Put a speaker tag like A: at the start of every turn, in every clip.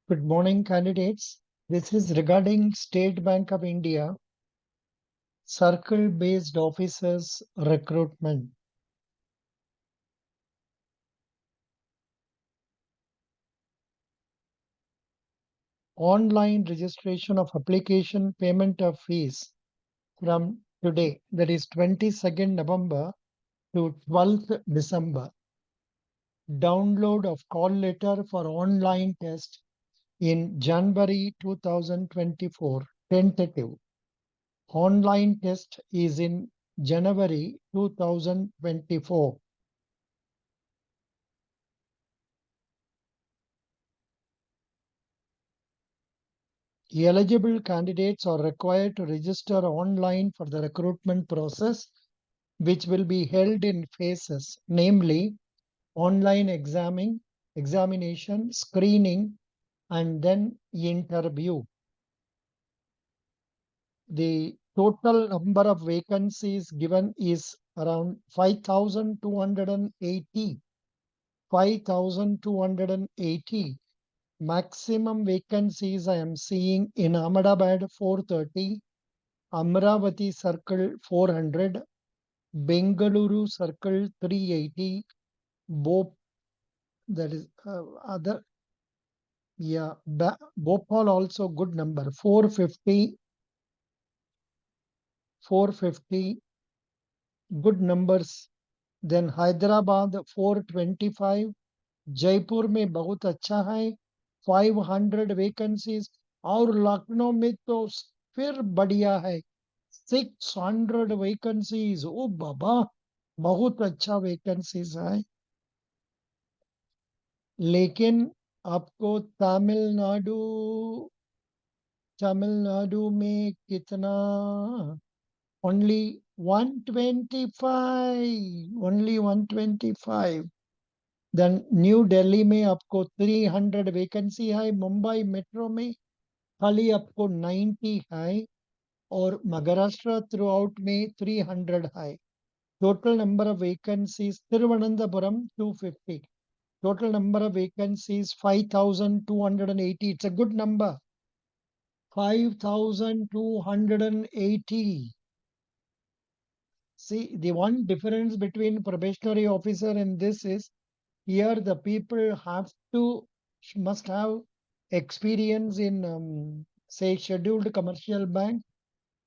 A: Good morning, candidates. This is regarding State Bank of India circle-based officers recruitment. Online registration of application payment of fees from today, that is 22nd November to 12th December. Download of call letter for online test in January 2024, tentative. Online test is in January 2024. Eligible candidates are required to register online for the recruitment process, which will be held in phases, namely online examination, screening, and then interview. The total number of vacancies given is around 5,280. 5,280. Maximum vacancies I am seeing in Ahmedabad 430, Amravati Circle 400, Bengaluru Circle 380, that is other, yeah, Bhopal also good number 450, 450, good numbers. Then Hyderabad 425, Jaipur में बहुत अच्छा है 500 vacancies और लखनऊ में तो फिर बढ़िया है 600 वैकेंसीज ओ बाबा बहुत अच्छा वैकेंसीज है लेकिन आपको तमिलनाडु में कितना only 125 only 125 then new Delhi में आपको 300 वैकेंसी है मुंबई मेट्रो में खाली आपको 90 है और महाराष्ट्र थ्रू आउट में 300 है total number of vacancies Thiruvananthapuram 250 total number of vacancies 5,280 it's a good number 5,280 see the one difference between probationary officer and this is here the people must have experience in say scheduled commercial bank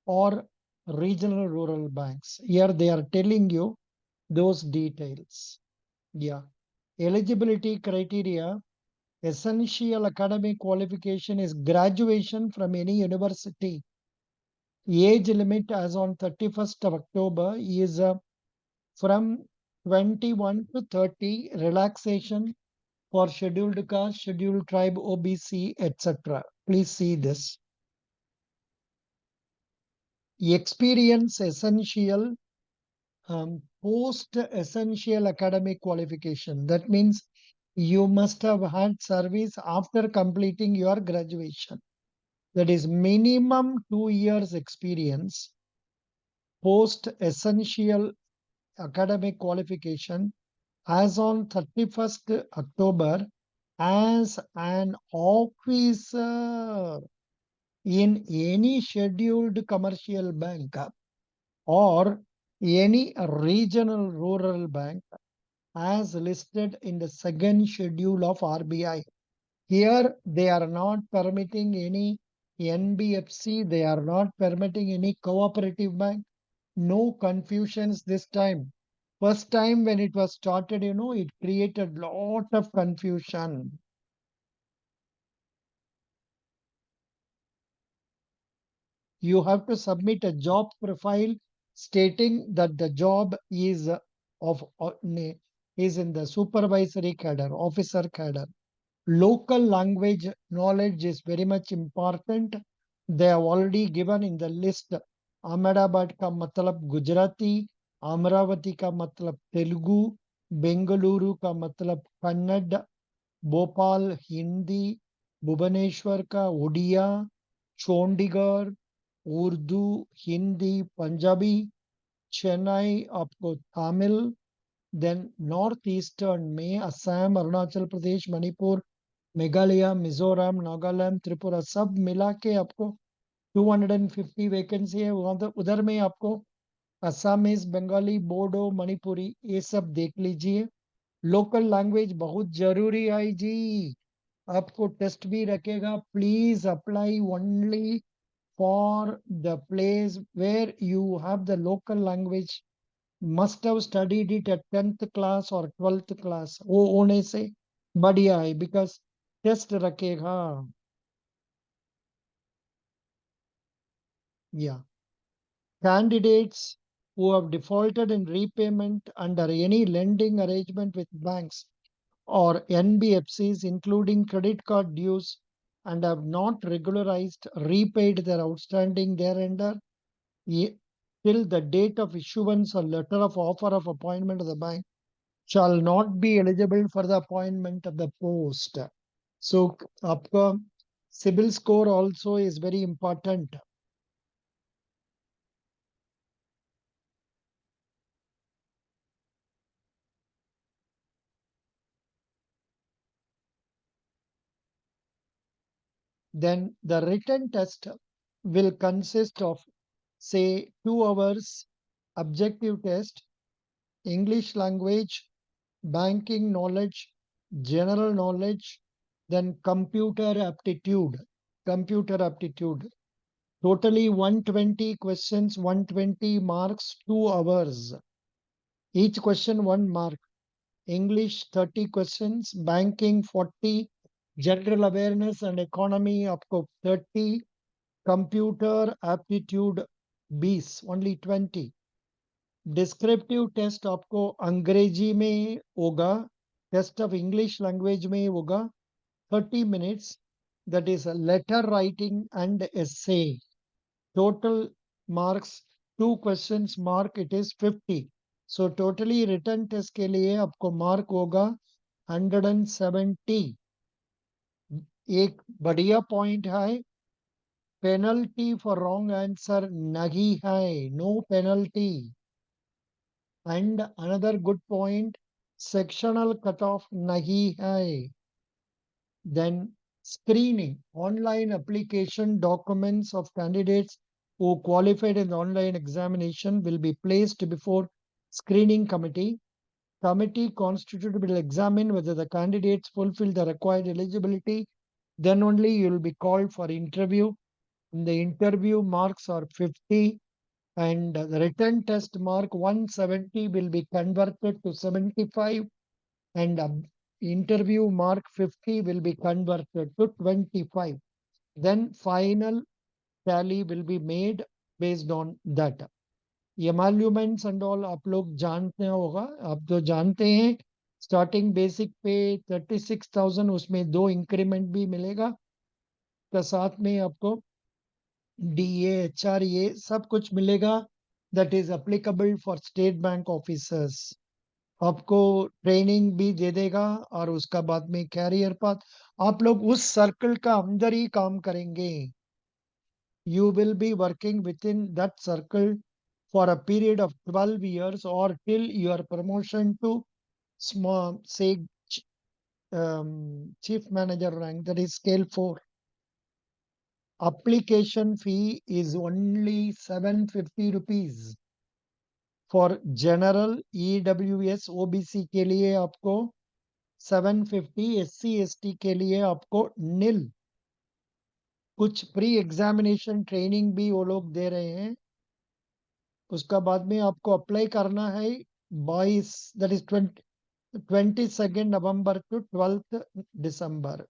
A: or regional rural banks. Here they are telling you those details. Yeah. Eligibility criteria, essential academic qualification is graduation from any university. Age limit as on 31st of October is from 21 to 30, relaxation for scheduled caste, scheduled tribe, OBC, etc. Please see this. Experience essential, post essential academic qualification. That means you must have had service after completing your graduation. That is minimum 2 years experience. Post essential academic qualification as on 31st October as an officer in any scheduled commercial bank or any regional rural bank as listed in the second schedule of RBI. Here they are not permitting any NBFC, they are not permitting any cooperative bank. No confusions this time. First time when it was started, it created lot of confusion. You have to submit a job profile stating that the job is in the supervisory cadre, officer cadre. Local language knowledge is very much important. They have already given in the list. Ahmedabad ka matlab Gujarati, Amravati ka matlab Telugu, Bengaluru ka matlab Kannada, Bhopal Hindi, Bhubaneswar ka Odia, Chandigarh Urdu, Hindi, Punjabi, Chennai आपको Tamil, Then northeastern में Assam, Arunachal Pradesh, Manipur, Meghalaya, Mizoram, Nagaland, Tripura सब मिला के आपको 250 vacancy है। उधर में आपको असमीज, बंगाली, बोडो, मणिपुरी ये सब देख लीजिए। लोकल लैंग्वेज बहुत जरूरी है जी। आपको टेस्ट भी रखेगा। Please apply only for the place where you have the local language. Must have studied it at 10th class और 12th क्लास। वो होने से बढ़िया है बिकॉज टेस्ट रखेगा। या candidates who have defaulted in repayment under any lending arrangement with banks or NBFCs, including credit card dues, and have not regularized, repaid their outstanding thereunder till the date of issuance or letter of offer of appointment of the bank shall not be eligible for the appointment of the post. So, आपका CIBIL score also is very important. Then the written test will consist of, say, 2 hours objective test, English language, banking knowledge, general knowledge, then computer aptitude. Computer aptitude. Totally 120 questions, 120 marks, 2 hours. Each question 1 mark. English 30 questions, banking 40, general awareness and economy आपको 30, computer aptitude 20, only 20. Descriptive test आपको अंग्रेजी में होगा, test of English language में होगा 30 minutes, that is a letter writing and essay. Total marks 2 questions mark it is 50. So totally written test के लिए आपको मार्क होगा 170. एक बढ़िया पॉइंट है, पेनल्टी फॉर रॉन्ग आंसर नहीं है, no penalty. And another good point, sectional cutoff nahi hai. Then screening, online application documents of candidates who qualified in the online examination will be placed before screening committee. Committee constituted will examine whether the candidates fulfill the required eligibility. Then only you will be called for interview. In the interview, marks are 50 and the written test mark 170 will be converted to 75 and interview mark 50 will be converted to 25. Then final tally will be made based on that. Emoluments and all आप लोग जानते होगा, आप तो जानते हैं starting basic पे 36,000, उसमें 2 इंक्रीमेंट भी मिलेगा, तो साथ में आपको DA HR ये सब कुछ मिलेगा, that is applicable for state bank officers. आपको ट्रेनिंग भी दे देगा और उसका बाद में कैरियर पाथ। आप लोग उस सर्कल का अंदर ही काम करेंगे। You will be working within that circle for a period of 12 years or till your promotion to small, say, chief manager rank, that is scale 4. Application fee is only 750 rupees. For general EWS OBC के लिए आपको 750, SC ST के लिए आपको नील। कुछ pre examination training भी वो लोग दे रहे हैं। उसका बाद में आपको अप्लाई करना है 22, that is 22 November to 12 December.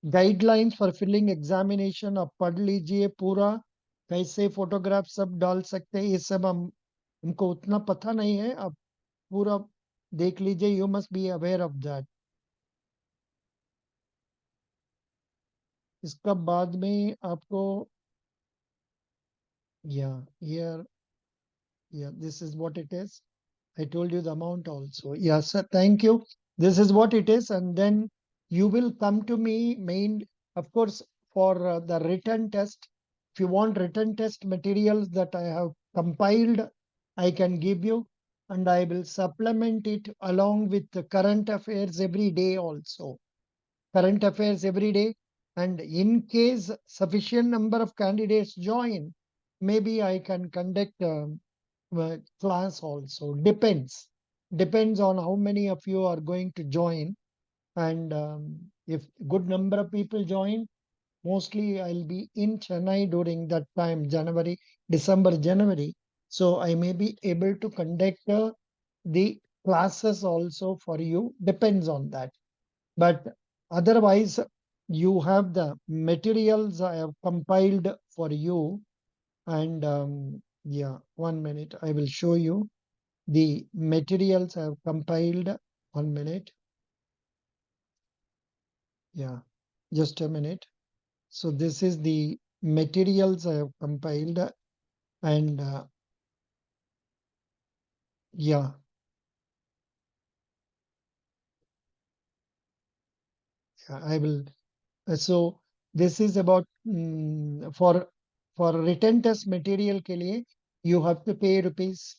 A: Guidelines for filling examination आप पढ़ लीजिए पूरा, कैसे फोटोग्राफ सब डाल सकते हैं ये सब हमको उतना पता नहीं है, आप पूरा देख लीजिए। You must be aware of that. इसका बाद में आपको या here this is what it is. I told you the amount also. Yes, sir. Thank you. This is what it is. And then you will come to me main, of course, for the written test. If you want written test materials that I have compiled, I can give you. and I will supplement it along with the current affairs every day also. Current affairs every day. And in case sufficient number of candidates join, maybe I can conduct a class also. Depends on how many of you are going to join. And if good number of people join, mostly I'll be in Chennai during that time, January, December, January. So I may be able to conduct the classes also for you. Depends on that. But otherwise, you have the materials I have compiled for you. And yeah, 1 minute. I will show you the materials I have compiled. 1 minute. Yeah, just a minute. So this is the materials I have compiled, and yeah, I will. So this is about for written test material के लिए you have to pay rupees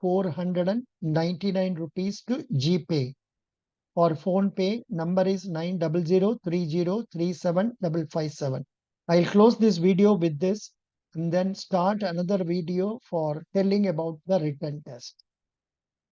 A: 499 rupees to Gpay, or phone pay number is 90030375557. I'll close this video with this and then start another video for telling about the written test.